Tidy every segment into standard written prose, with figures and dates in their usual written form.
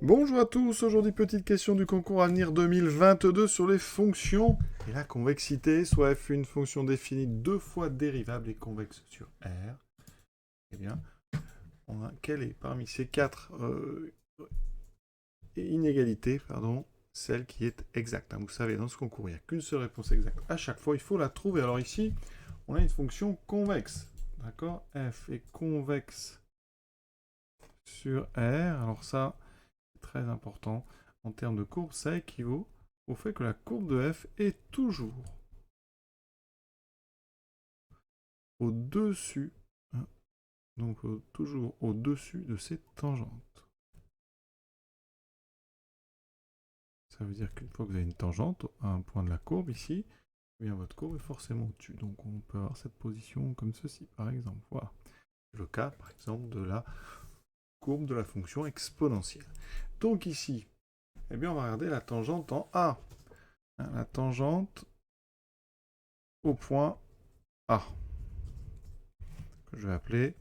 Bonjour à tous, aujourd'hui petite question du concours Avenir 2022 sur les fonctions et la convexité, soit f une fonction définie deux fois dérivable et convexe sur R. Eh bien, quelle est parmi ces quatre inégalités, celle qui est exacte. Vous savez, dans ce concours, il n'y a qu'une seule réponse exacte. À chaque fois, il faut la trouver. Alors ici, on a une fonction convexe. D'accord? F est convexe sur R. Alors ça, très important, en termes de courbe, ça équivaut au fait que la courbe de f est toujours au-dessus, hein, donc toujours au-dessus de ses tangentes. Ça veut dire qu'une fois que vous avez une tangente à un point de la courbe ici, eh bien votre courbe est forcément au-dessus. Donc on peut avoir cette position comme ceci, par exemple. Voilà. C'est le cas, par exemple, de la courbe de la fonction exponentielle. Donc ici, eh bien, on va regarder la tangente en A. La tangente au point A, que je vais appeler,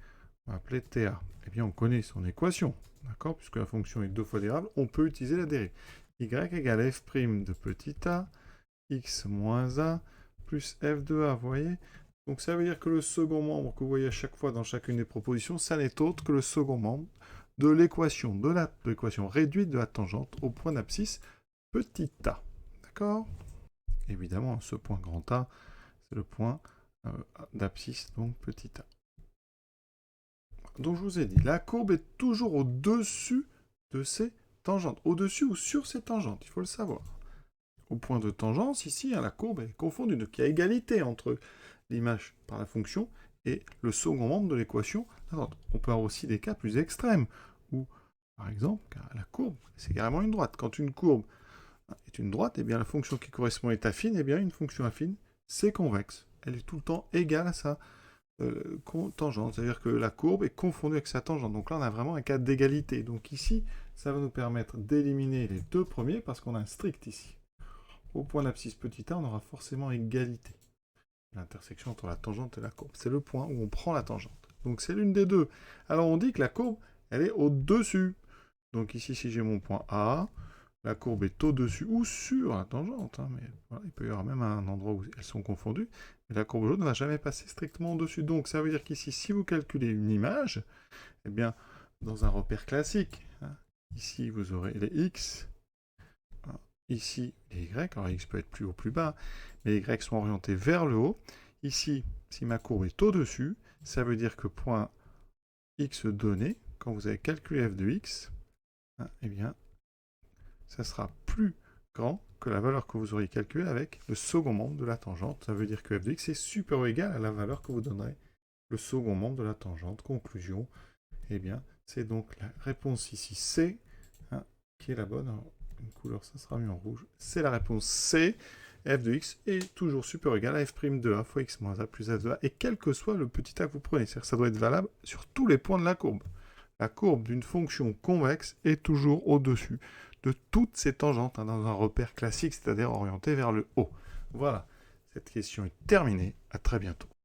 on va appeler TA. Eh bien, on connaît son équation, d'accord? Puisque la fonction est deux fois dérivable, on peut utiliser la dérive. Y égale f' de petit a, x moins a, plus f de a, vous voyez? Donc ça veut dire que le second membre que vous voyez à chaque fois dans chacune des propositions, ça n'est autre que le second membre de l'équation réduite de la tangente au point d'abscisse petit a. D'accord? Évidemment, ce point grand A, c'est le point d'abscisse, donc petit a. Donc je vous ai dit, la courbe est toujours au-dessus de ses tangentes. Au-dessus ou sur ses tangentes, il faut le savoir. Au point de tangence, ici, la courbe est confondue. Donc il y a égalité entre l'image par la fonction et le second membre de l'équation. On peut avoir aussi des cas plus extrêmes, où, par exemple, la courbe, c'est carrément une droite. Quand une courbe est une droite, eh bien la fonction qui correspond est affine, eh bien une fonction affine, c'est convexe. Elle est tout le temps égale à ça. Tangente, c'est-à-dire que la courbe est confondue avec sa tangente. Donc là, on a vraiment un cas d'égalité. Donc ici, ça va nous permettre d'éliminer les deux premiers parce qu'on a un strict ici. Au point d'abscisse petit a, on aura forcément égalité. L'intersection entre la tangente et la courbe. C'est le point où on prend la tangente. Donc c'est l'une des deux. Alors on dit que la courbe, elle est au-dessus. Donc ici, si j'ai mon point A, la courbe est au-dessus ou sur la tangente, mais voilà, il peut y avoir même un endroit où elles sont confondues, mais la courbe jaune ne va jamais passer strictement au-dessus. Donc ça veut dire qu'ici, si vous calculez une image, eh bien, dans un repère classique, ici vous aurez les x, ici les y, alors x peut être plus haut, plus bas, mais les y sont orientés vers le haut. Ici, si ma courbe est au-dessus, ça veut dire que point x donné, quand vous avez calculé f de x, eh bien, ça sera plus grand que la valeur que vous auriez calculée avec le second membre de la tangente. Ça veut dire que f de x est supérieur ou égal à la valeur que vous donnerez le second membre de la tangente. Conclusion, eh bien, c'est donc la réponse ici C, qui est la bonne. Alors, une couleur, ça sera mis en rouge. C'est la réponse C. F de x est toujours supérieur ou égal à f' de a fois x moins a plus f de a, et quel que soit le petit a que vous prenez. C'est-à-dire que ça doit être valable sur tous les points de la courbe. La courbe d'une fonction convexe est toujours au-dessus de toutes ces tangentes dans un repère classique, c'est-à-dire orienté vers le haut. Voilà, cette question est terminée. À très bientôt.